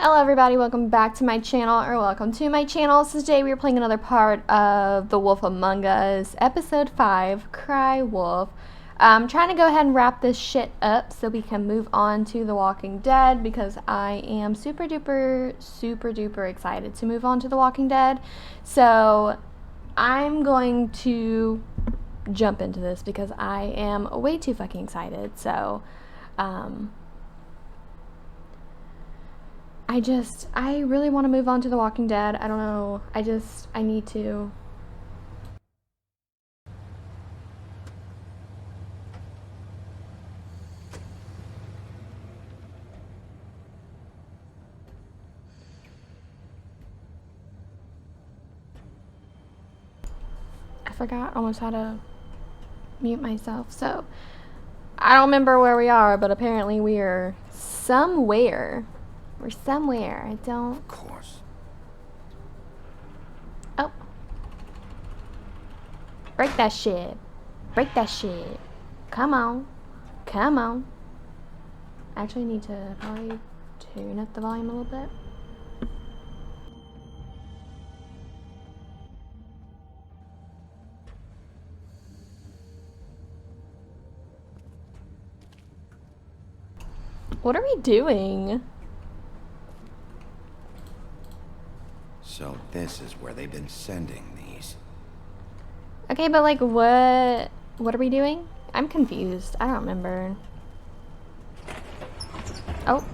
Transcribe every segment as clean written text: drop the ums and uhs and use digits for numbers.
Hello everybody, welcome back to my channel, or welcome to my channel. So today we are playing another part of The Wolf Among Us, episode 5, Cry Wolf. I'm trying to go ahead and wrap this shit up so we can move on to The Walking Dead, because I am super duper excited to move on to The Walking Dead. So I'm going to jump into this because I am way too fucking excited. So I really want to move on to The Walking Dead. I don't know. I need to. I forgot almost how to mute myself. So, I don't remember where we are, but apparently we are somewhere. We're somewhere. I don't. Of course. Oh. Break that shit. Break that shit. Come on. Come on. I actually need to probably tune up the volume a little bit. What are we doing? So this is where they've been sending these. Okay, but like what are we doing? I'm confused. I don't remember. Oh.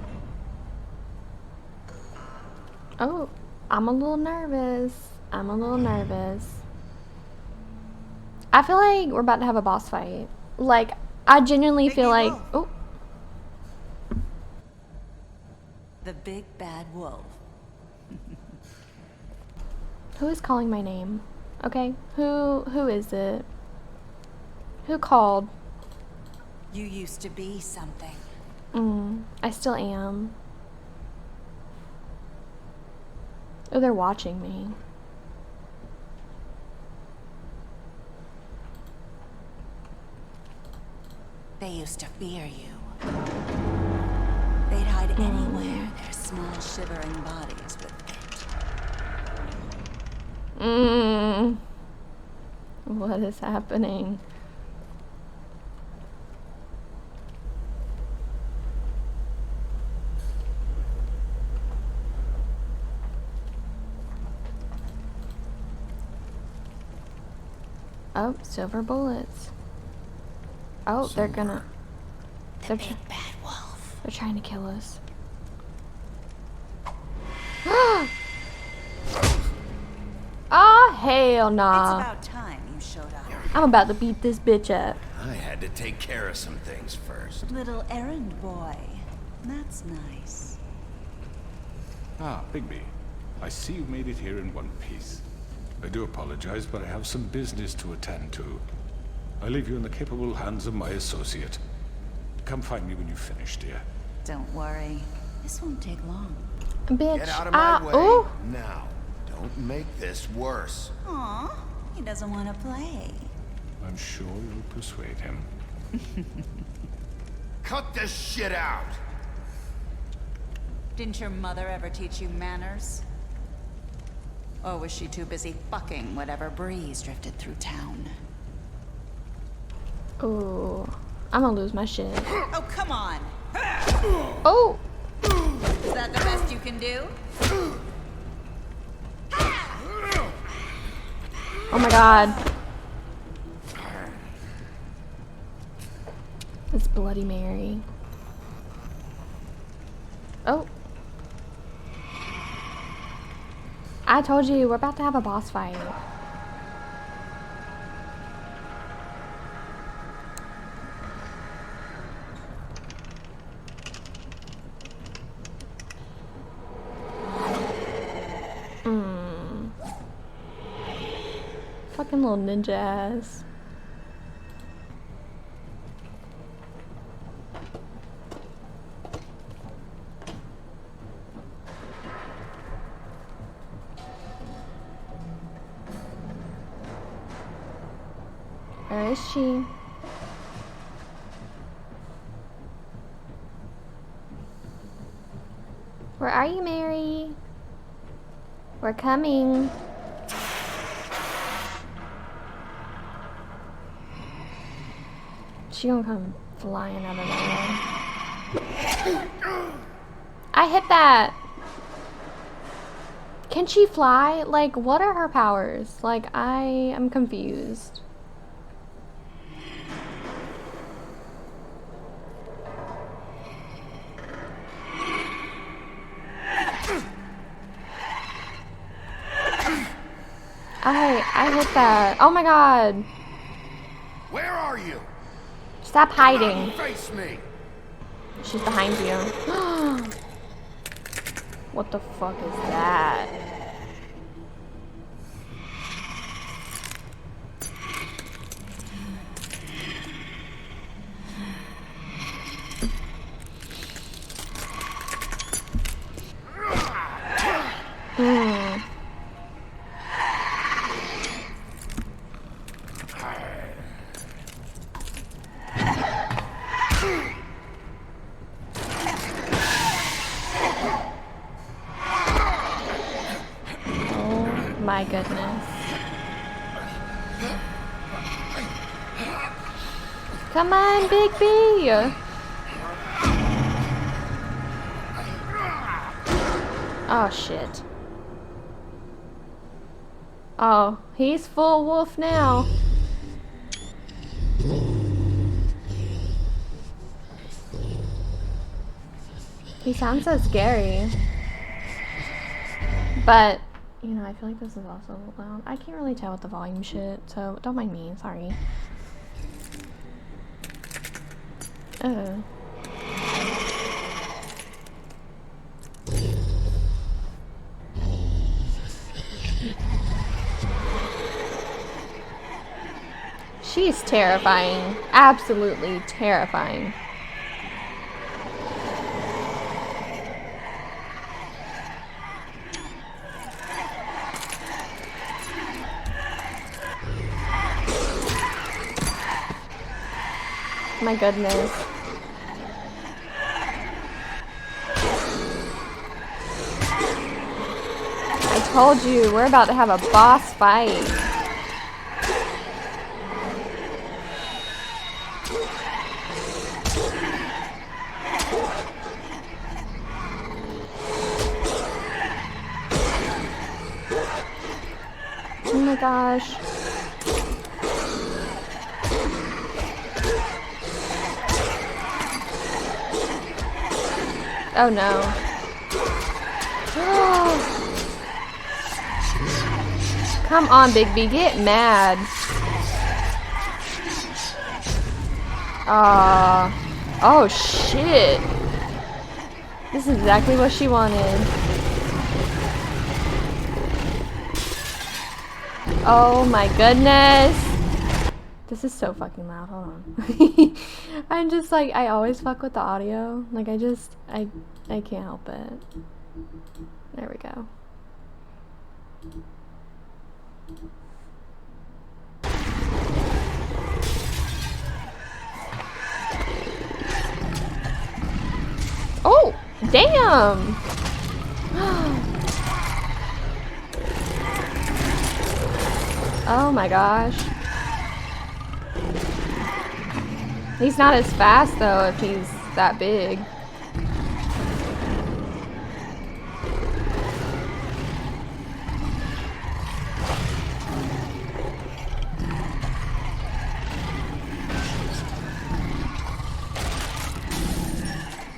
Oh, I'm a little nervous. I'm a little nervous. I feel like we're about to have a boss fight. Like, I genuinely feel like... Oh. The big bad wolf. Who is calling my name? Okay, who is it? Who called? You used to be something. I still am. Oh, they're watching me. They used to fear you. They'd hide anywhere their small shivering bodies would fit. What is happening? Oh, silver bullets. Oh, they're gonna... The big bad wolf. They're trying to kill us. Oh, hell nah. It's about time you showed up. I'm about to beat this bitch up. I had to take care of some things first. Little errand boy. That's nice. Ah, Bigby. I see you made it here in one piece. I do apologize, but I have some business to attend to. I leave you in the capable hands of my associate. Come find me when you've finished, dear. Don't worry. This won't take long. Bitch. Get out of my way Ooh. now. Don't make this worse. Aw, he doesn't want to play. I'm sure you'll persuade him. Cut this shit out! Didn't your mother ever teach you manners? Or was she too busy fucking whatever breeze drifted through town? Ooh. I'm gonna lose my shit. Oh, come on! Oh! Is that the best you can do? Oh my god. It's Bloody Mary. Oh. I told you, we're about to have a boss fight. Fucking little ninja ass. Where is she? Where are you, Mary? We're coming. She gonna come flying out of nowhere. I hit that. Can she fly? Like, what are her powers? Like, I am confused. I hit that. Oh my god. Where are you? Stop hiding. Face me. She's behind you. What the fuck is that? My goodness. Come on, Big B! Oh, shit. Oh, he's full wolf now. He sounds so scary. But you know, I feel like this is also loud. I can't really tell with the volume shit, so don't mind me, sorry. She's terrifying. Absolutely terrifying. My goodness. I told you, we're about to have a boss fight. Oh my gosh. Oh no. Come on, Big B, get mad. Oh shit. This is exactly what she wanted. Oh my goodness. This is so fucking loud, hold on. I'm just like, I always fuck with the audio. Like I can't help it. There we go. Oh, damn. Oh my gosh. He's not as fast though if he's that big.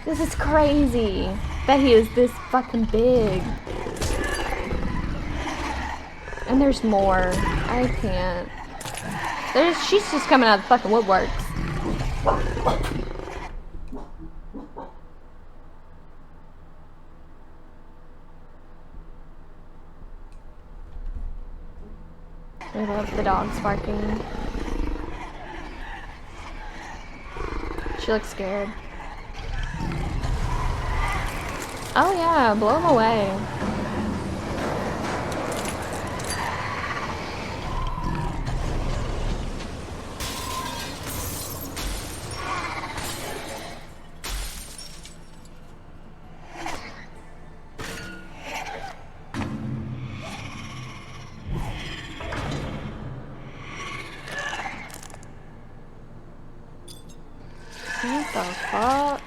This is crazy that he is this fucking big. And there's more. I can't. She's just coming out of the fucking woodworks. I love the dogs barking. She looks scared. Oh yeah, blow him away. the fuck?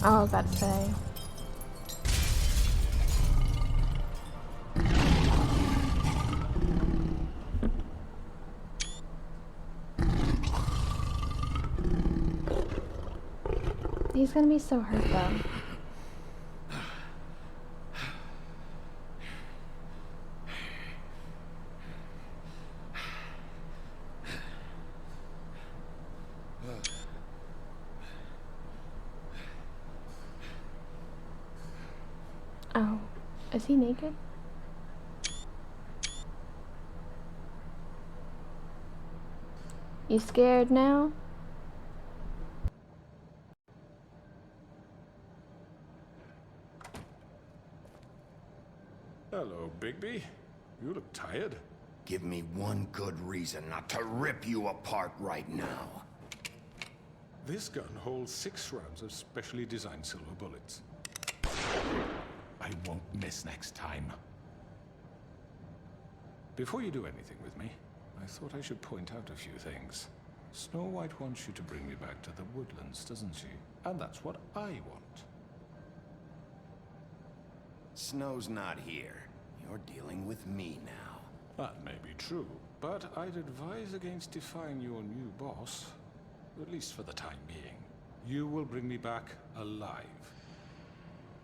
I was about to say. He's gonna be so hurt though. Oh, is he naked? You scared now? Hello, Bigby. You look tired. Give me one good reason not to rip you apart right now. This gun holds 6 rounds of specially designed silver bullets. I won't miss next time. Before you do anything with me, I thought I should point out a few things. Snow White wants you to bring me back to the woodlands, doesn't she? And that's what I want. Snow's not here. You're dealing with me now. That may be true, but I'd advise against defying your new boss, at least for the time being. You will bring me back alive.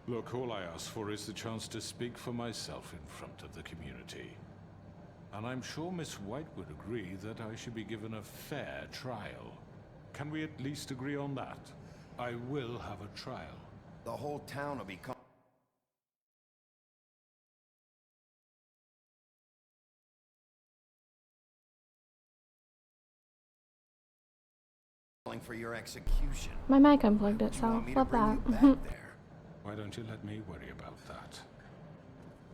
Look, all I ask for is the chance to speak for myself in front of the community. And I'm sure Miss White would agree that I should be given a fair trial. Can we at least agree on that? I will have a trial. The whole town will be calling for your execution. My mic unplugged You itself. want me to Love bring that. you back there? Why don't you let me worry about that?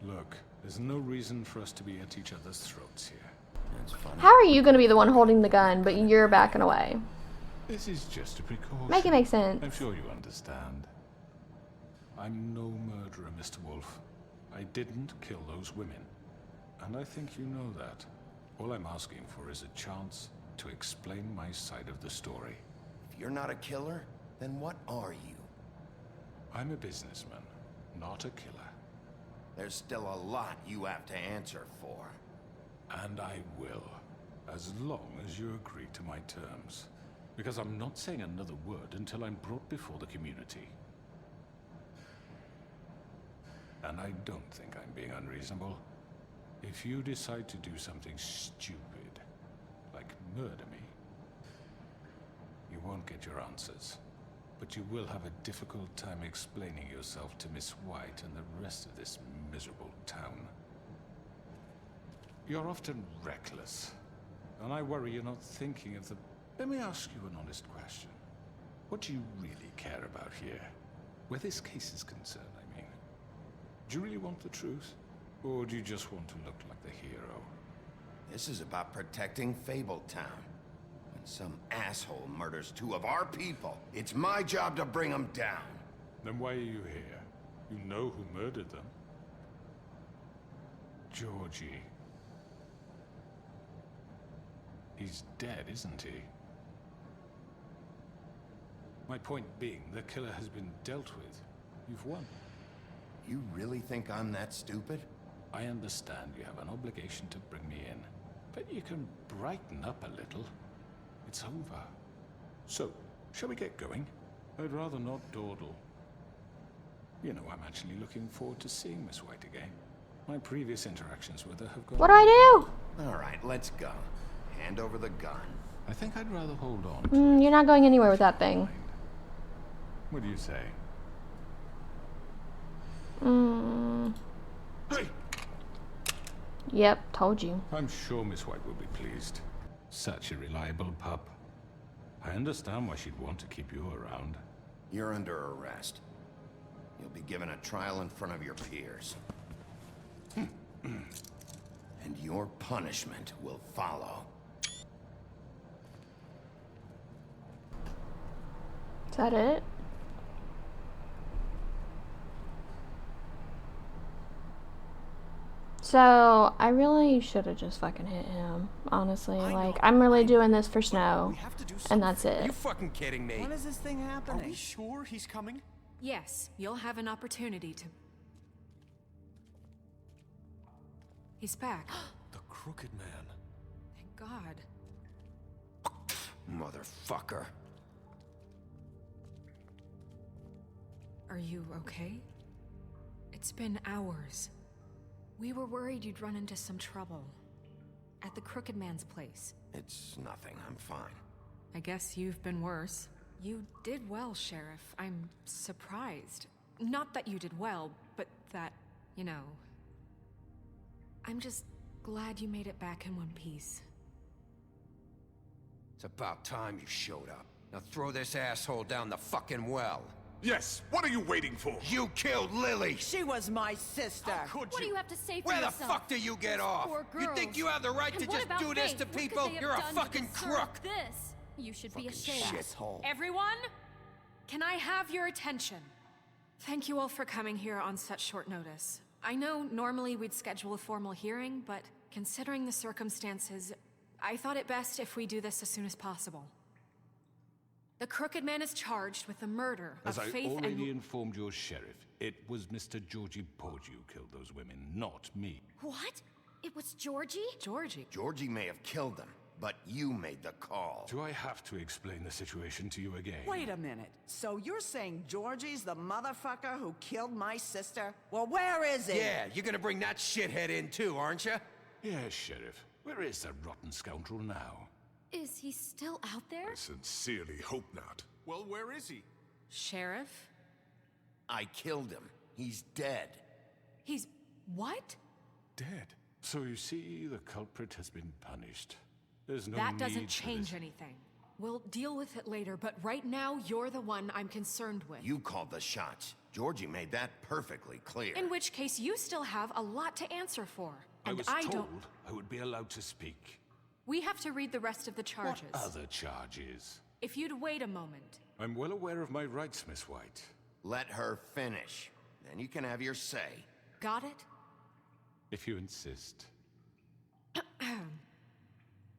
Look, there's no reason for us to be at each other's throats here. That's funny. How are you gonna be the one holding the gun, but you're backing away? This is just a precaution. Make it make sense. I'm sure you understand. I'm no murderer, Mr. Wolf. I didn't kill those women. And I think you know that. All I'm asking for is a chance to explain my side of the story. If you're not a killer, then what are you? I'm a businessman, not a killer. There's still a lot you have to answer for. And I will, as long as you agree to my terms. Because I'm not saying another word until I'm brought before the community. And I don't think I'm being unreasonable. If you decide to do something stupid, like murder me, you won't get your answers. But you will have a difficult time explaining yourself to Miss White and the rest of this miserable town. You're often reckless, and I worry you're not thinking of the... Let me ask you an honest question. What do you really care about here? Where this case is concerned, I mean. Do you really want the truth? Or do you just want to look like the hero? This is about protecting Fabletown. When some asshole murders 2 of our people, it's my job to bring them down. Then why are you here? You know who murdered them. Georgie. He's dead, isn't he? My point being, the killer has been dealt with. You've won. You really think I'm that stupid? I understand you have an obligation to bring me in, but you can brighten up a little. It's over. So, shall we get going? I'd rather not dawdle. You know, I'm actually looking forward to seeing Miss White again. My previous interactions with her have gone... What do I do? All right, let's go. Hand over the gun. I think I'd rather hold on to You're not going anywhere with that thing. What do you say? Hey! Yep, told you. I'm sure Miss White will be pleased. Such a reliable pup. I understand why she'd want to keep you around. You're under arrest. You'll be given a trial in front of your peers. And your punishment will follow. Is that it? So, I really should have just fucking hit him, honestly. Like, I'm really doing this for Snow, and that's Are you it. fucking kidding me? When is this thing Are happening? we sure he's coming? Yes, you'll have an opportunity to... He's back. The Crooked Man. Thank God. Motherfucker. Are you okay? It's been hours. We were worried you'd run into some trouble. At the Crooked Man's place. It's nothing. I'm fine. I guess you've been worse. You did well, Sheriff. I'm surprised. Not that you did well, but that, you know... I'm just glad you made it back in one piece. It's about time you showed up. Now throw this asshole down the fucking well. Yes, what are you waiting for? You killed Lily! She was my sister. Could What do you? you have to say for Where the yourself? fuck do you get off? Poor You think girls. you have the right And to what just about do this Faith? to What could people? they have You're a done to fucking deserve crook! This. You should be ashamed. Shithole. Everyone, can I have your attention? Thank you all for coming here on such short notice. I know normally we'd schedule a formal hearing, but considering the circumstances, I thought it best if we do this as soon as possible. The Crooked Man is charged with the murder As of I Faith already and... informed your sheriff, it was Mr. Georgie Porgy who killed those women, not me. What? It was Georgie? Georgie. Georgie may have killed them, but you made the call. Do I have to explain the situation to you again? Wait a minute. So you're saying Georgie's the motherfucker who killed my sister? Well, where is he? Yeah, you're gonna bring that shithead in too, aren't you? Yes, Sheriff. Where is that rotten scoundrel now? Is he still out there? I sincerely hope not. Well, where is he? Sheriff? I killed him. He's dead. He's... what? Dead. So you see, the culprit has been punished. There's no That need doesn't for change this. anything. We'll deal with it later, but right now, you're the one I'm concerned with. You called the shots. Georgie made that perfectly clear. In which case, you still have a lot to answer for. I And was I told don't... I would be allowed to speak. We have to read the rest of the charges. What other charges? If you'd wait a moment. I'm well aware of my rights, Miss White. Let her finish. Then you can have your say. Got it? If you insist.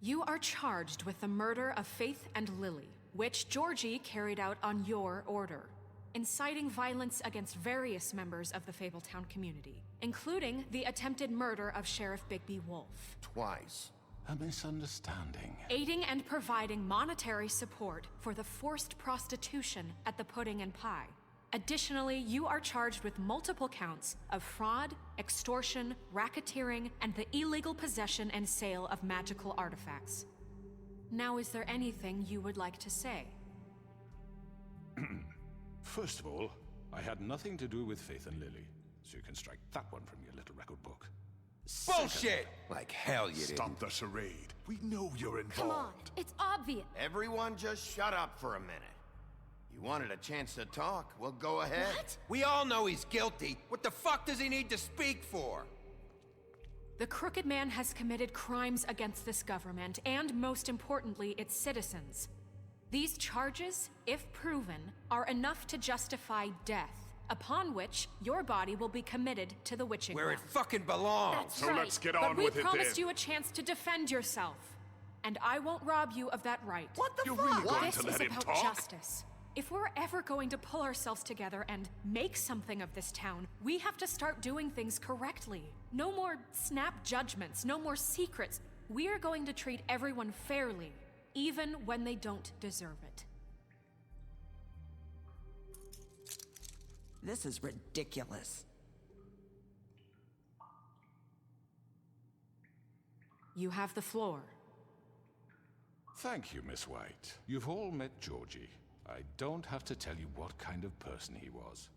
You are charged with the murder of Faith and Lily, which Georgie carried out on your order, inciting violence against various members of the Fabletown community, including the attempted murder of Sheriff Bigby Wolf. Twice. A misunderstanding. Aiding and providing monetary support for the forced prostitution at the Pudding and Pie. Additionally, you are charged with multiple counts of fraud, extortion, racketeering, and the illegal possession and sale of magical artifacts. Now, is there anything you would like to say? First of all, I had nothing to do with Faith and Lily, so you can strike that one from your little record book. Bullshit! Like hell you didn't. Stop the charade. We know you're involved. Come on, it's obvious. Everyone just shut up for a minute. You wanted a chance to talk, well go ahead. What? We all know he's guilty. What the fuck does he need to speak for? The Crooked Man has committed crimes against this government, and most importantly, its citizens. These charges, if proven, are enough to justify death, upon which your body will be committed to the witching Where it well. fucking belongs. That's So right. let's get But on we with it promised then. you a chance to defend yourself, and I won't rob you of that right. What the You're fuck? really going This to is let him about talk? justice. If we're ever going to pull ourselves together and make something of this town, we have to start doing things correctly. No more snap judgments, no more secrets. We are going to treat everyone fairly, even when they don't deserve it. This is ridiculous. You have the floor. Thank you, Miss White. You've all met Georgie. I don't have to tell you what kind of person he was.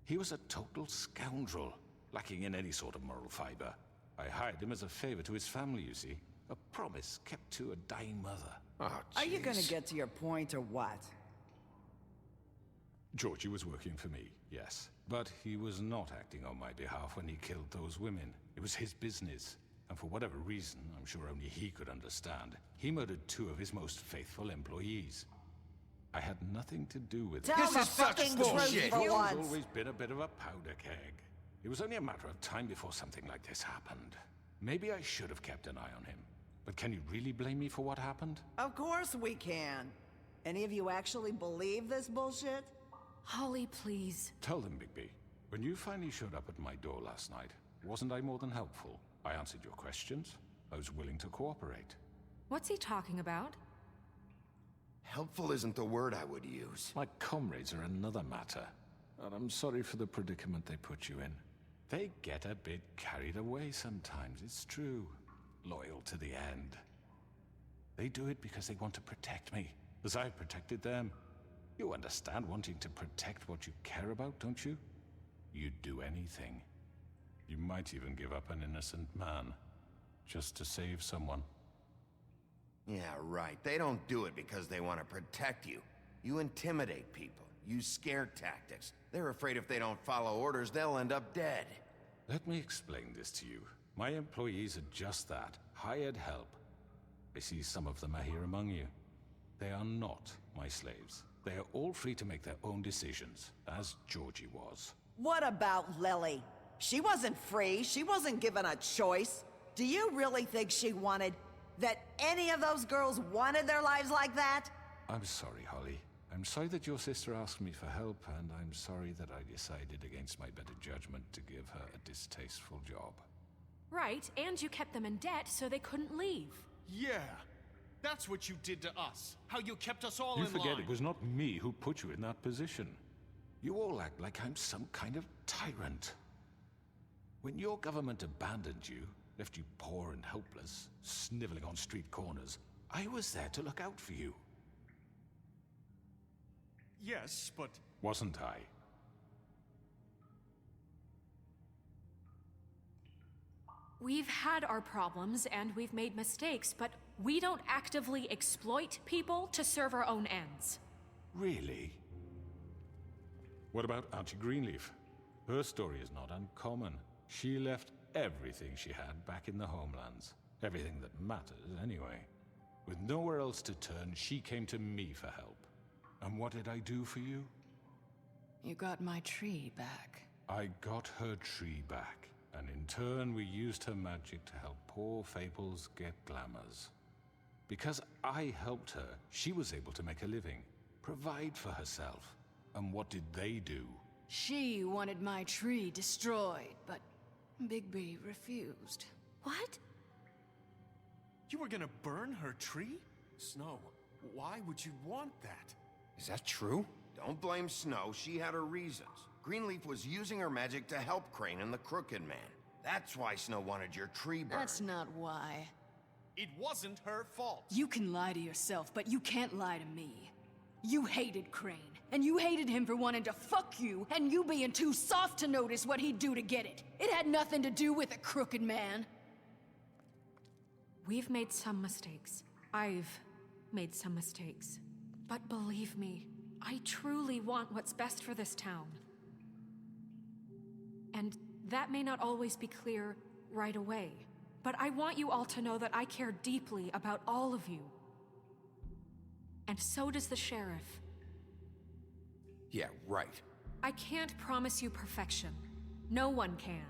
He was a total scoundrel, lacking in any sort of moral fiber. I hired him as a favor to his family, you see. A promise kept to a dying mother. Oh, Are you gonna jeez. get to your point or what? Georgie was working for me, yes. But he was not acting on my behalf when he killed those women. It was his business. And for whatever reason, I'm sure only he could understand, he murdered 2 of his most faithful employees. I had nothing to do with it. Tell This the is such fucking bullshit. truth for Georgie's once. always been a bit of a powder keg. It was only a matter of time before something like this happened. Maybe I should have kept an eye on him. But can you really blame me for what happened? Of course we can. Any of you actually believe this bullshit? Holly, please. Tell them, Bigby. When you finally showed up at my door last night, wasn't I more than helpful? I answered your questions. I was willing to cooperate. What's he talking about? Helpful isn't the word I would use. My comrades are another matter. And I'm sorry for the predicament they put you in. They get a bit carried away sometimes, it's true. Loyal to the end. They do it because they want to protect me, as I've protected them. You understand wanting to protect what you care about, don't you? You'd do anything. You might even give up an innocent man, just to save someone. Yeah, right. They don't do it because they want to protect you. You intimidate people, use scare tactics. They're afraid if they don't follow orders, they'll end up dead. Let me explain this to you. My employees are just that, hired help. I see some of them are here among you. They are not my slaves. They are all free to make their own decisions, as Georgie was. What about Lily? She wasn't free. She wasn't given a choice. Do you really think she wanted... that any of those girls wanted their lives like that? I'm sorry, Holly. I'm sorry that your sister asked me for help, and I'm sorry that I decided against my better judgment to give her a distasteful job. Right, and you kept them in debt so they couldn't leave. Yeah. That's what you did to us. How you kept us all You in forget line. it was not me who put you in that position. You all act like I'm some kind of tyrant. When your government abandoned you, left you poor and helpless, sniveling on street corners, I was there to look out for you. Yes, but... Wasn't I? We've had our problems and we've made mistakes, but we don't actively exploit people to serve our own ends. Really? What about Auntie Greenleaf? Her story is not uncommon. She left everything she had back in the homelands. Everything that matters, anyway. With nowhere else to turn, she came to me for help. And what did I do for you? You got my tree back. I got her tree back, and in turn we used her magic to help poor Fables get glamours. Because I helped her, she was able to make a living, provide for herself. And what did they do? She wanted my tree destroyed, but Bigby refused. What? You were gonna burn her tree? Snow, why would you want that? Is that true? Don't blame Snow, she had her reasons. Greenleaf was using her magic to help Crane and the Crooked Man. That's why Snow wanted your tree burned. That's not why. It wasn't her fault. You can lie to yourself, but you can't lie to me. You hated Crane, and you hated him for wanting to fuck you, and you being too soft to notice what he'd do to get it. It had nothing to do with a Crooked Man. We've made some mistakes. I've made some mistakes. But believe me, I truly want what's best for this town. And that may not always be clear right away, but I want you all to know that I care deeply about all of you. And so does the sheriff. Yeah, right. I can't promise you perfection. No one can.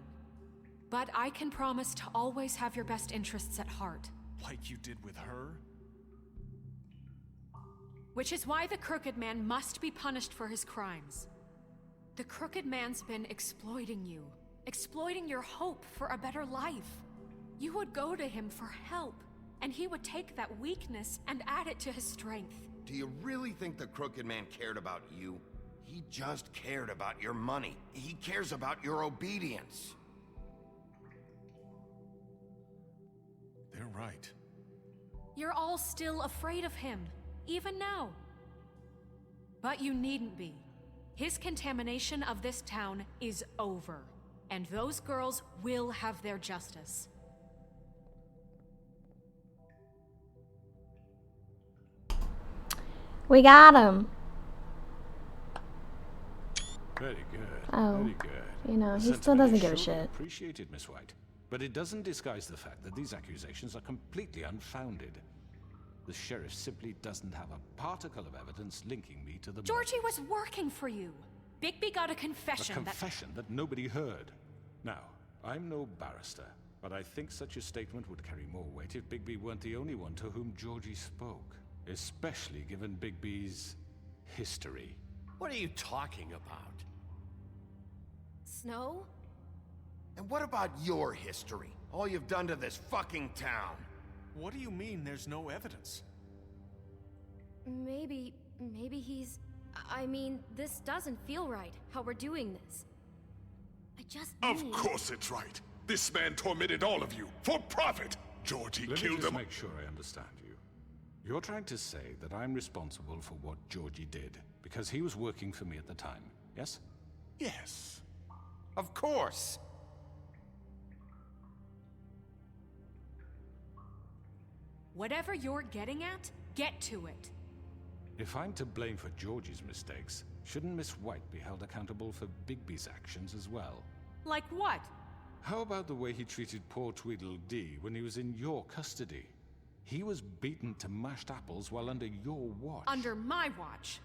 But I can promise to always have your best interests at heart. Like you did with her? Which is why the Crooked Man must be punished for his crimes. The Crooked Man's been exploiting you, exploiting your hope for a better life. You would go to him for help, and he would take that weakness and add it to his strength. Do you really think the Crooked Man cared about you? He just cared about your money. He cares about your obedience. They're right. You're all still afraid of him, even now. But you needn't be. His contamination of this town is over, and those girls will have their justice. We got him. Very good. Oh, very good. you know, The he still sentiment doesn't is give a surely shit. Appreciated, Miss White. But it doesn't disguise the fact that these accusations are completely unfounded. The sheriff simply doesn't have a particle of evidence linking me to the Georgie was working for you. Bigby got a confession A confession that nobody heard. Now, I'm no barrister, but I think such a statement would carry more weight if Bigby weren't the only one to whom Georgie spoke. Especially given Bigby's history. What are you talking about? Snow? And what about your history? All you've done to this fucking town? What do you mean there's no evidence? Maybe he's... I mean, this doesn't feel right, how we're doing this. I just Of need... course it's right. This man tormented all of you, for profit! Georgie Let me killed just him. make sure I understand you. You're trying to say that I'm responsible for what Georgie did, because he was working for me at the time, yes? Yes. Of course! Whatever you're getting at, get to it. If I'm to blame for Georgie's mistakes, shouldn't Miss White be held accountable for Bigby's actions as well? Like what? How about the way he treated poor Tweedledee when he was in your custody? He was beaten to mashed apples while under your watch. Under my watch.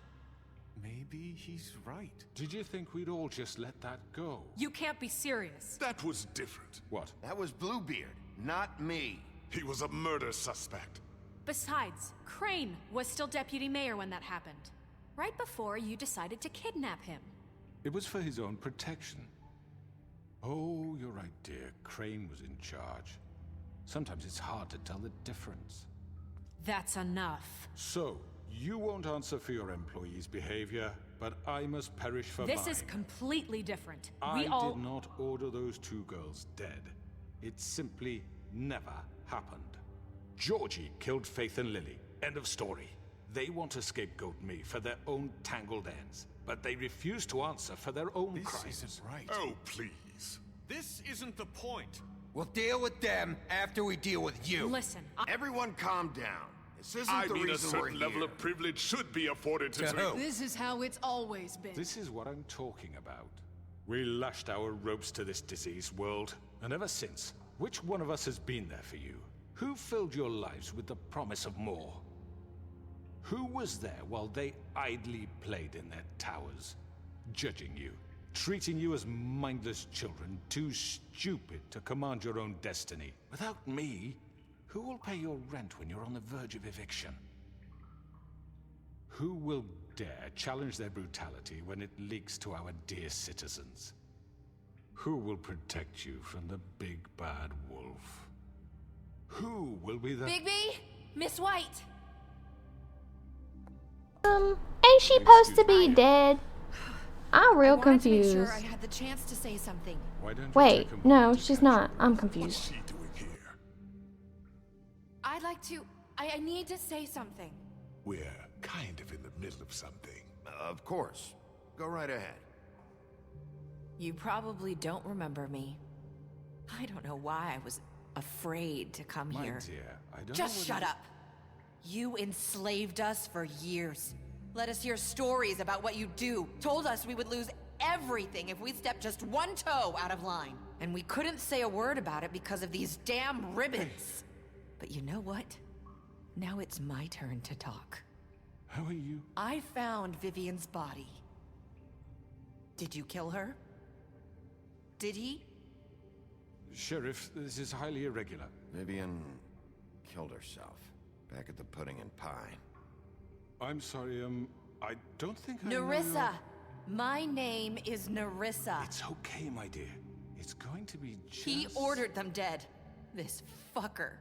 Maybe he's right. Did you think we'd all just let that go? You can't be serious. That was different. What? That was Bluebeard, not me. He was a murder suspect. Besides, Crane was still deputy mayor when that happened. Right before you decided to kidnap him. It was for his own protection. Oh, you're right, dear. Crane was in charge. Sometimes it's hard to tell the difference. That's enough. So, you won't answer for your employees' behavior, but I must perish for mine. This is completely different. I We all... did not order those two girls dead. It simply never happened. Georgie killed Faith and Lily. End of story. They want to scapegoat me for their own tangled ends, but they refuse to answer for their own This crimes. isn't right. Oh, please. This isn't the point. We'll deal with them after we deal with you. Listen, Everyone calm down. This isn't I the mean, a reason we're certain level here. of privilege should be afforded to... To who? This is how it's always been. This is what I'm talking about. We lashed our ropes to this diseased world, and ever since, which one of us has been there for you? Who filled your lives with the promise of more? Who was there while they idly played in their towers, judging you, treating you as mindless children, too stupid to command your own destiny? Without me, who will pay your rent when you're on the verge of eviction? Who will dare challenge their brutality when it leaks to our dear citizens? Who will protect you from the big bad wolf? Who will be the... Bigby? Miss White? Ain't she supposed to be dead? I'm real I wanted to make confused. sure I had the chance to say something. Why don't you Wait, take a no, moment to she's catch not. your I'm breath? What's confused. she doing here? I'd like to... I need to say something. We're kind of in the middle of something. Of course. Go right ahead. You probably don't remember me. I don't know why I was afraid to come My here. dear, I don't know Just what shut it- up. You enslaved us for years. Let us hear stories about what you do. Told us we would lose everything if we stepped just one toe out of line. And we couldn't say a word about it because of these damn ribbons. But you know what? Now it's my turn to talk. How are you? I found Vivian's body. Did you kill her? Did he? Sheriff, this is highly irregular. Vivian killed herself back at the Pudding and Pie. I'm sorry, I don't think I know Nerissa! your- My name is Nerissa. It's okay, my dear. It's going to be just... He ordered them dead. This fucker.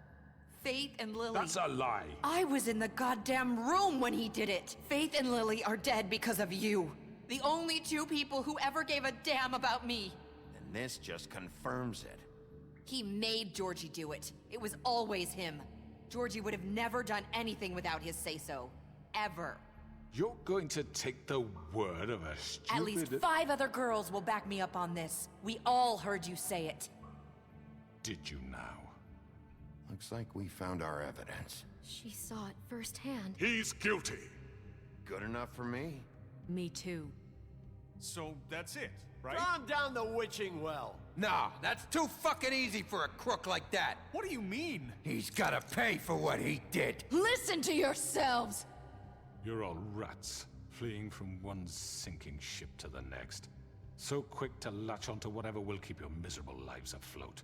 Faith and Lily. That's a lie. I was in the goddamn room when he did it. Faith and Lily are dead because of you. The only two people who ever gave a damn about me. And this just confirms it. He made Georgie do it. It was always him. Georgie would have never done anything without his say-so. Ever. You're going to take the word of a stupid... At least 5 other girls will back me up on this. We all heard you say it. Did you now? Looks like we found our evidence. She saw it firsthand. He's guilty. Good enough for me. Me too. So that's it, right? Calm down the witching well. Nah, that's too fucking easy for a crook like that. What do you mean? He's gotta pay for what he did. Listen to yourselves! You're all rats, fleeing from one sinking ship to the next. So quick to latch onto whatever will keep your miserable lives afloat.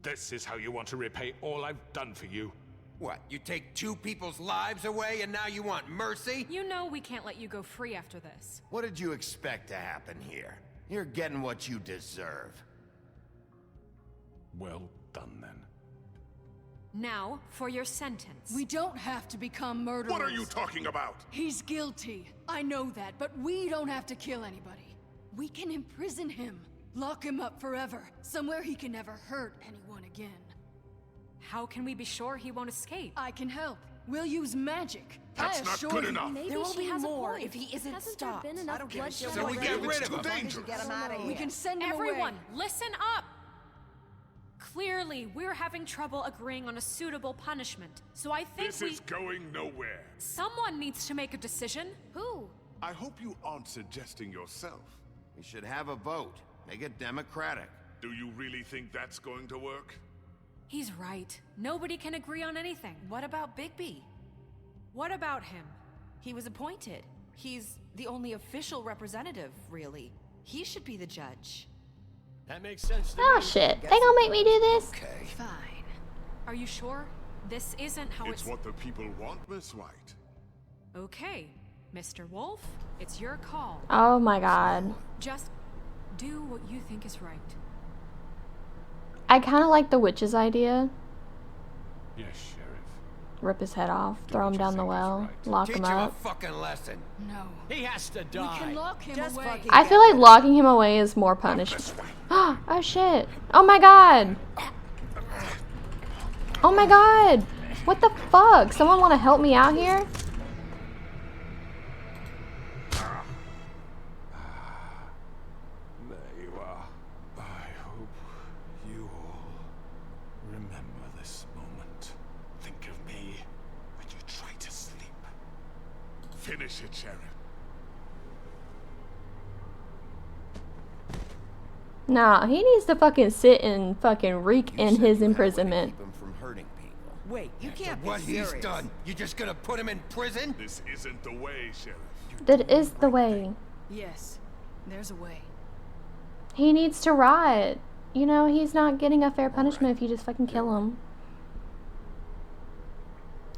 This is how you want to repay all I've done for you? What, you take 2 people's lives away and now you want mercy? You know we can't let you go free after this. What did you expect to happen here? You're getting what you deserve. Well done, then. Now, for your sentence. We don't have to become murderers. What are you talking about? He's guilty. I know that, but we don't have to kill anybody. We can imprison him. Lock him up forever. Somewhere he can never hurt anyone again. How can we be sure he won't escape? I can help. We'll use magic. That's I not assure good you. enough. Maybe There will she be has more a point. if he isn't Hasn't stopped. there been I enough don't give a bloodshed shit So we what get you rid do. of him. As long as you Dangerous. get him out of here. We can send him Everyone, away. listen up! Clearly, we're having trouble agreeing on a suitable punishment, so I think This is going nowhere. someone needs to make a decision. Who? I hope you aren't suggesting yourself. We should have a vote. Make it democratic. Do you really think that's going to work? He's right. Nobody can agree on anything. What about Bigby? What about him? He was appointed. He's the only official representative, really. He should be the judge. That makes sense to Oh me. shit. They gonna make me do this? Okay. Fine. Are you sure? This isn't how It's what the people want, Miss White. Okay, Mr. Wolf, it's your call. Oh my god. Just do what you think is right. I kind of like the witch's idea. Yes, Sheriff. Rip his head off, throw him what you down the think is well, right. lock Teach him him a up. fucking lesson. No. He has to We die. can lock him Just away. fucking I feel like locking him away is more punishment. Oh shit. Oh my god. Oh my god. What the fuck? Someone want to help me out here? There you are. I hope you all remember this moment. Think of me when you try to sleep. Finish it, Sheriff. Nah, he needs to fucking sit and fucking reek You in said his you had a way to imprisonment. keep him from hurting people. Wait, you can't be What serious. he's done, you just gonna put him in prison? This isn't the way, Sheriff. That is the way. Yes. There's a way. He needs to rot. You know, he's not getting a fair punishment if you just fucking kill him.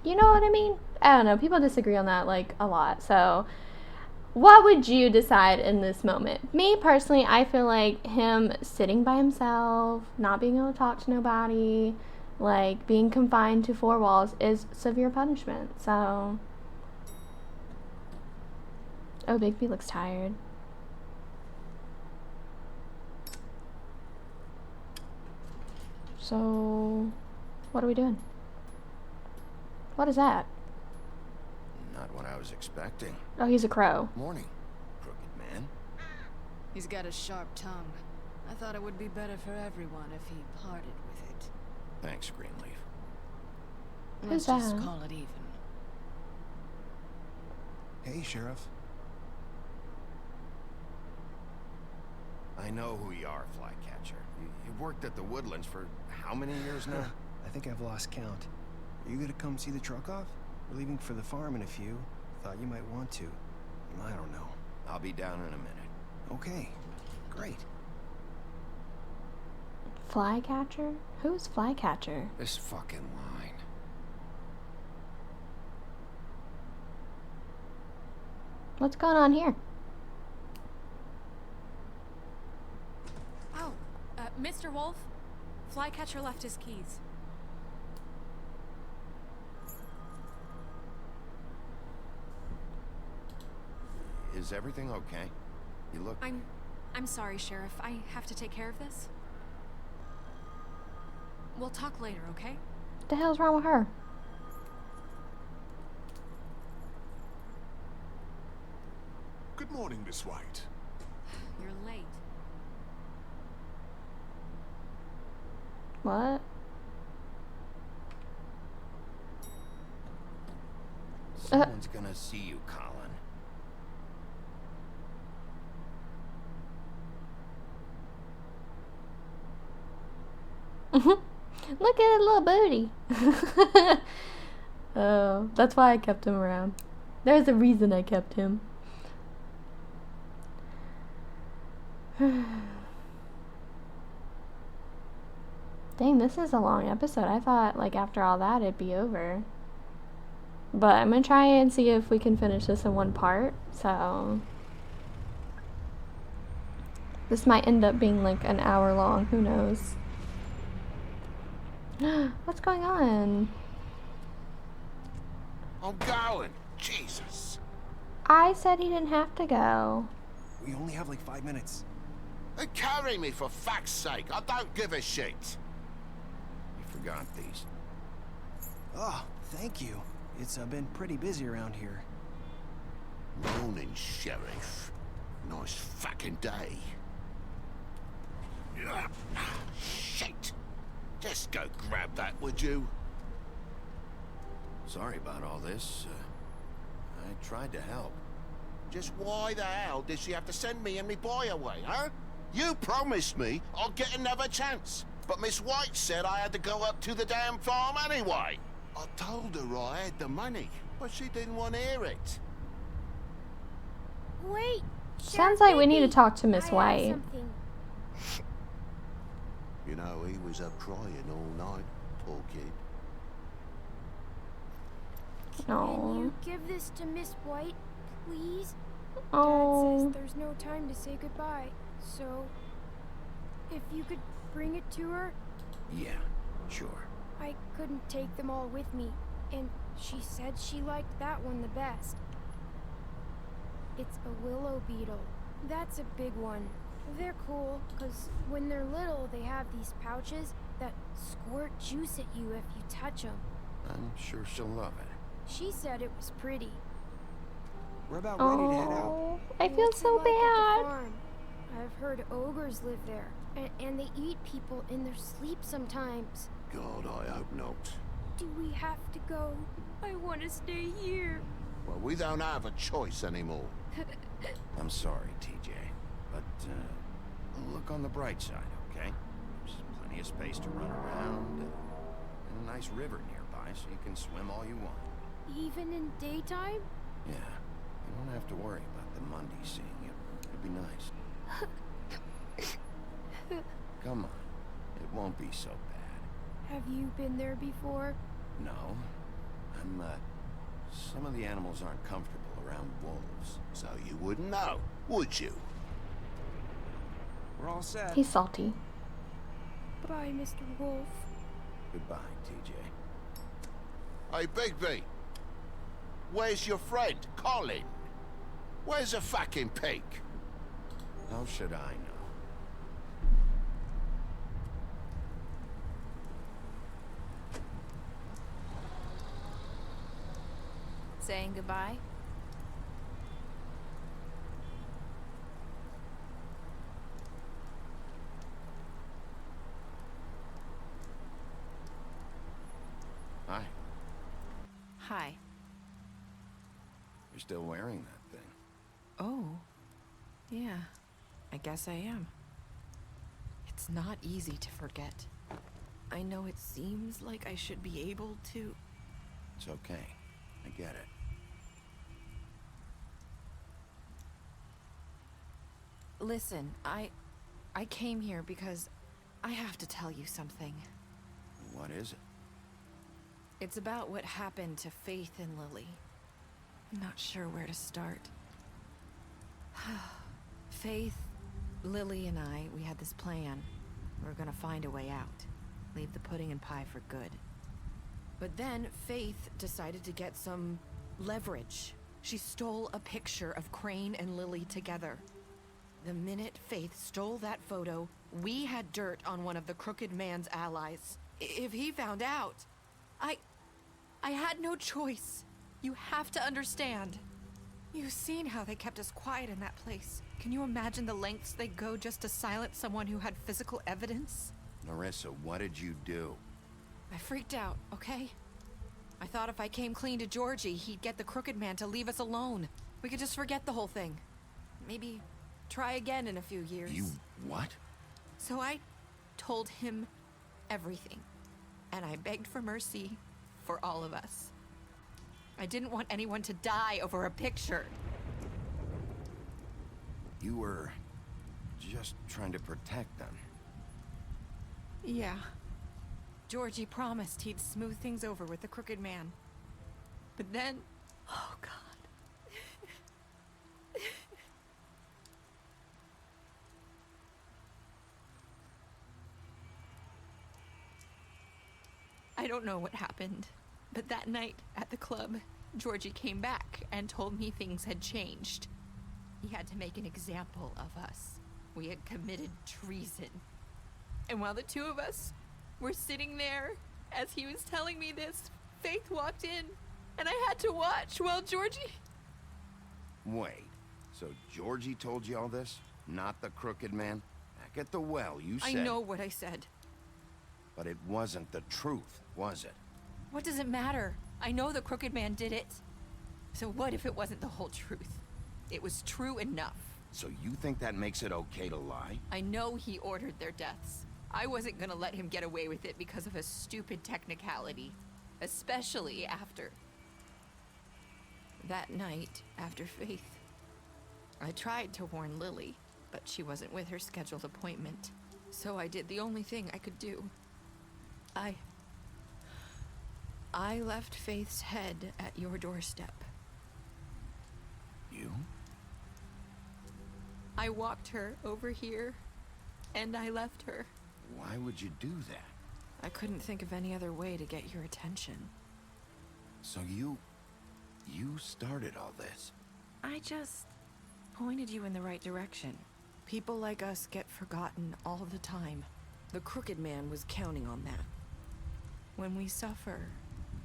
You know what I mean? I don't know. People disagree on that, like, a lot. So, what would you decide in this moment? Me, personally, I feel like him sitting by himself, not being able to talk to nobody, like, being confined to 4 walls is severe punishment. So... Oh, Bigby looks tired. So, what are we doing? What is that? Not what I was expecting. Oh, he's a crow. Morning, crooked man. He's got a sharp tongue. I thought it would be better for everyone if he parted with it. Thanks, Greenleaf. Who's Let's just that? call it even. Hey, Sheriff. I know who you are, Flycatcher. You've worked at the Woodlands for how many years now? I think I've lost count. Are you gonna come see the truck off? We're leaving for the farm in a few. Thought you might want to. I don't know. I'll be down in a minute. Okay, great. Flycatcher? Who's Flycatcher? This fucking line. What's going on here? Oh, Mr. Wolf, Flycatcher left his keys. Is everything okay? You look... I'm sorry, Sheriff. I have to take care of this. We'll talk later, okay? What the hell's wrong with her? Good morning, Miss White. You're late. What? Someone's gonna see you, Colin. Look at that little booty. Oh, that's why I kept him around. There's a reason I kept him. Dang, this is a long episode. I thought, like, after all that, it'd be over. But I'm gonna try and see if we can finish this in one part. So this might end up being like an hour long. Who knows? What's going on? I'm going. Jesus. I said he didn't have to go. We only have like 5 minutes. They carry me for fuck's sake. I don't give a shit. You forgot these. Oh, thank you. It's been pretty busy around here. Morning, Sheriff. Nice fucking day. Shit. Just go grab that, would you? Sorry about all this. I tried to help. Just why the hell did she have to send me and me boy away, huh? You promised me I'd get another chance, but Miss White said I had to go up to the damn farm anyway. I told her I had the money, but she didn't want to hear it. Wait! Sounds like we need to talk to Miss White. You know, he was up crying all night, poor kid. Can you give this to Miss White, please? Oh. Dad says there's no time to say goodbye, so if you could bring it to her. Yeah, sure. I couldn't take them all with me, and she said she liked that one the best. It's a willow beetle. That's a big one. They're cool, because when they're little, they have these pouches that squirt juice at you if you touch them. I'm sure she'll love it. She said it was pretty. We're about ready to head out. I feel so bad. I've heard ogres live there, and they eat people in their sleep sometimes. God, I hope not. Do we have to go? I want to stay here. Well, we don't have a choice anymore. I'm sorry, TJ, but look on the bright side, okay? There's plenty of space to run around, and a nice river nearby, so you can swim all you want. Even in daytime? Yeah, you don't have to worry about the Mundy seeing you. It'd be nice. Come on, it won't be so bad. Have you been there before? No, some of the animals aren't comfortable around wolves. So you wouldn't know, would you? We're all set. He's salty. Bye, Mr. Wolf. Goodbye, TJ. Hey, Bigby. Where's your friend, Colin? Where's the fucking pig? How should I know? Saying goodbye? Hi. Hi. You're still wearing that thing. Oh. Yeah. I guess I am. It's not easy to forget. I know it seems like I should be able to... It's okay. I get it. Listen, I came here because I have to tell you something. What is it? It's about what happened to Faith and Lily. I'm not sure where to start. Faith, Lily, and I, we had this plan. We were gonna find a way out. Leave the pudding and pie for good. But then Faith decided to get some leverage. She stole a picture of Crane and Lily together. The minute Faith stole that photo, we had dirt on one of the Crooked Man's allies. If he found out, I had no choice. You have to understand. You've seen how they kept us quiet in that place. Can you imagine the lengths they go just to silence someone who had physical evidence? Nerissa, what did you do? I freaked out, okay? I thought if I came clean to Georgie, he'd get the Crooked Man to leave us alone. We could just forget the whole thing. Maybe try again in a few years. You what? So I told him everything. And I begged for mercy for all of us. I didn't want anyone to die over a picture. You were just trying to protect them. Yeah. Georgie promised he'd smooth things over with the Crooked Man. But then... Oh, God. I don't know what happened, but that night at the club, Georgie came back and told me things had changed. He had to make an example of us. We had committed treason. And while the two of us were sitting there, as he was telling me this, Faith walked in, and I had to watch while Georgie... Wait, so Georgie told you all this? Not the Crooked Man? Back at the well, you said... I know what I said. But it wasn't the truth, was it? What does it matter? I know the Crooked Man did it. So what if it wasn't the whole truth? It was true enough. So you think that makes it okay to lie? I know he ordered their deaths. I wasn't gonna let him get away with it because of a stupid technicality. Especially after... that night, after Faith. I tried to warn Lily, but she wasn't with her scheduled appointment. So I did the only thing I could do. I left Faith's head at your doorstep. You? I walked her over here, and I left her. Why would you do that? I couldn't think of any other way to get your attention. So you started all this? I just pointed you in the right direction. People like us get forgotten all the time. The Crooked Man was counting on that. When we suffer,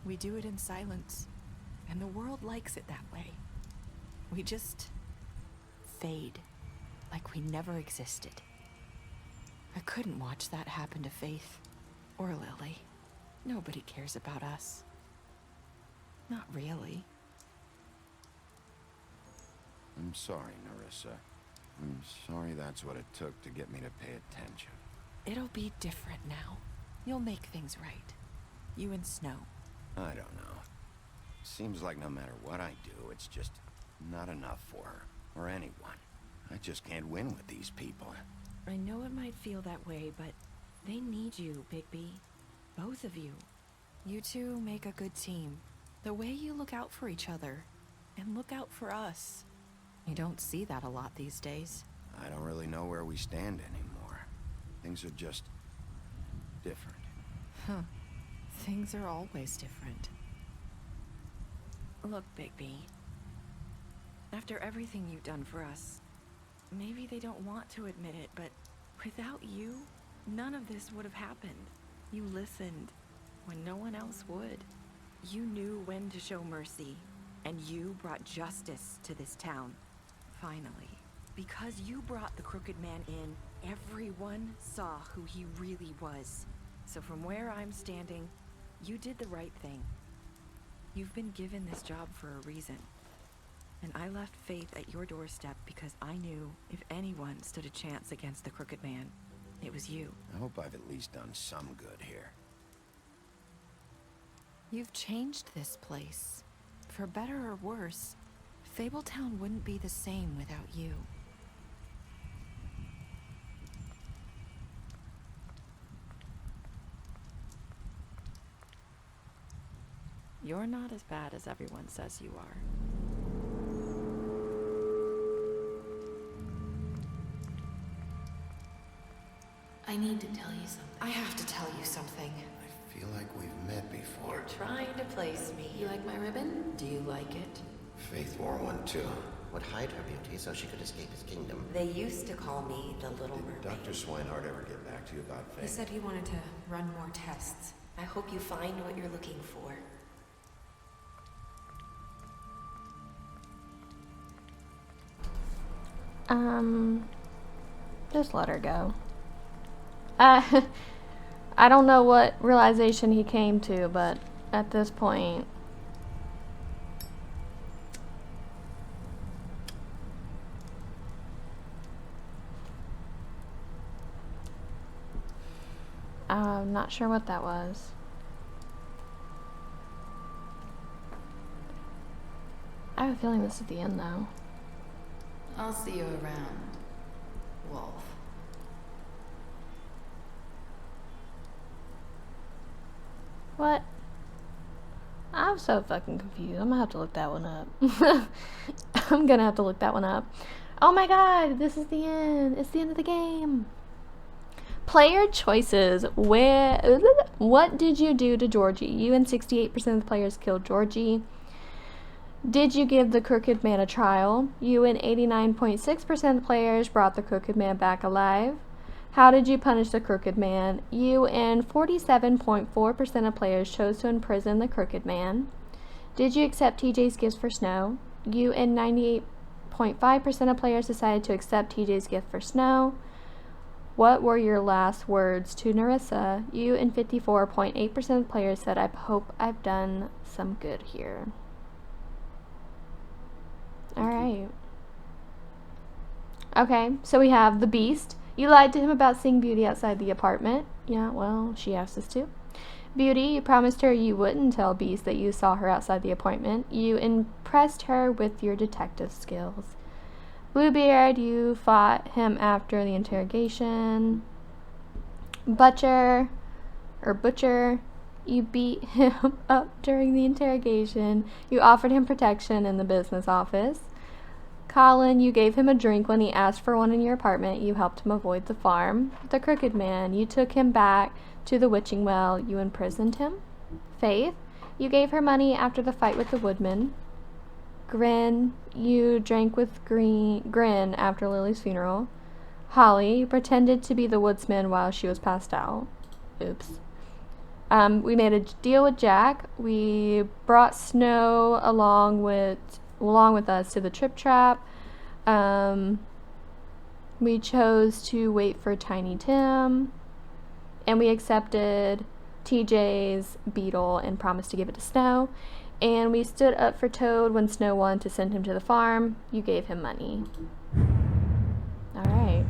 we do it in silence, and the world likes it that way. We just fade, like we never existed. I couldn't watch that happen to Faith, or Lily. Nobody cares about us. Not really. I'm sorry, Nerissa. I'm sorry that's what it took to get me to pay attention. It'll be different now. You'll make things right. You and Snow. I don't know. Seems like no matter what I do, it's just not enough for her, or anyone. I just can't win with these people. I know it might feel that way, but they need you, Bigby. Both of you. You two make a good team. The way you look out for each other, and look out for us. You don't see that a lot these days. I don't really know where we stand anymore. Things are just different. Huh. Things are always different. Look, Bigby. After everything you've done for us, maybe they don't want to admit it, but without you, none of this would have happened. You listened when no one else would. You knew when to show mercy, and you brought justice to this town. Finally. Because you brought the Crooked Man in, everyone saw who he really was. So from where I'm standing, you did the right thing. You've been given this job for a reason. And I left Faith at your doorstep because I knew if anyone stood a chance against the Crooked Man, it was you. I hope I've at least done some good here. You've changed this place. For better or worse, Fabletown wouldn't be the same without you. You're not as bad as everyone says you are. I need to tell you something. I have to tell you something. I feel like we've met before. You're trying to place me. You like my ribbon? Do you like it? Faith wore one too. Would hide her beauty so she could escape his kingdom. They used to call me the Little Mermaid. Dr. Swinehart ever get back to you about Faith? He said he wanted to run more tests. I hope you find what you're looking for. Just let her go. I don't know what realization he came to, but at this point... I'm not sure what that was. I have a feeling this is the end, though. I'll see you around, Wolf. What? I'm so fucking confused. I'm gonna have to look that one up. I'm gonna have to look that one up. Oh my god, this is the end. It's the end of the game. Player choices. What did you do to Georgie? You and 68% of the players killed Georgie. Did you give the Crooked Man a trial? You and 89.6% of the players brought the Crooked Man back alive. How did you punish the Crooked Man? You and 47.4% of players chose to imprison the Crooked Man. Did you accept TJ's gifts for Snow? You and 98.5% of players decided to accept TJ's gift for Snow. What were your last words to Nerissa? You and 54.8% of players said, I hope I've done some good here. Alright. Okay, so we have the Beast. You lied to him about seeing Beauty outside the apartment. Yeah, well, she asked us to. Beauty, you promised her you wouldn't tell Beast that you saw her outside the appointment. You impressed her with your detective skills. Bluebeard, you fought him after the interrogation. Butcher, you beat him up during the interrogation. You offered him protection in the business office. Colin, you gave him a drink when he asked for one in your apartment. You helped him avoid the farm. The Crooked Man, you took him back to the witching well. You imprisoned him. Faith, you gave her money after the fight with the woodman. Grin, you drank with Grin after Lily's funeral. Holly, you pretended to be the woodsman while she was passed out. Oops. We made a deal with Jack. We brought Snow along with us to the Trip Trap. We chose to wait for Tiny Tim. And we accepted TJ's beetle and promised to give it to Snow. And we stood up for Toad when Snow wanted to send him to the farm. You gave him money. Alright.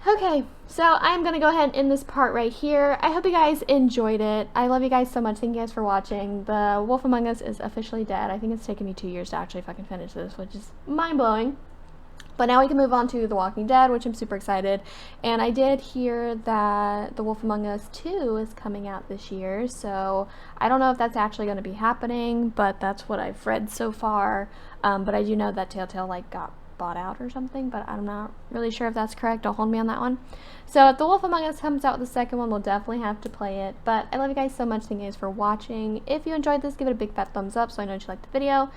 Okay, so I'm going to go ahead and end this part right here. I hope you guys enjoyed it. I love you guys so much. Thank you guys for watching. The Wolf Among Us is officially dead. I think it's taken me 2 years to actually fucking finish this, which is mind-blowing. But now we can move on to The Walking Dead, which I'm super excited. And I did hear that The Wolf Among Us 2 is coming out this year, so I don't know if that's actually going to be happening, but that's what I've read so far. But I do know that Telltale got bought out or something, but I'm not really sure if that's correct. Don't hold me on that one. So if The Wolf Among Us comes out with the second one, we'll definitely have to play it. But I love you guys so much. Thank you guys for watching. If you enjoyed this, give it a big fat thumbs up so I know that you liked the video.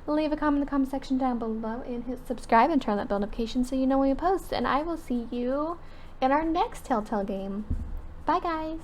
Leave a comment in the comment section down below and hit subscribe and turn on that bell notification so you know when we post. And I will see you in our next Telltale game. Bye guys.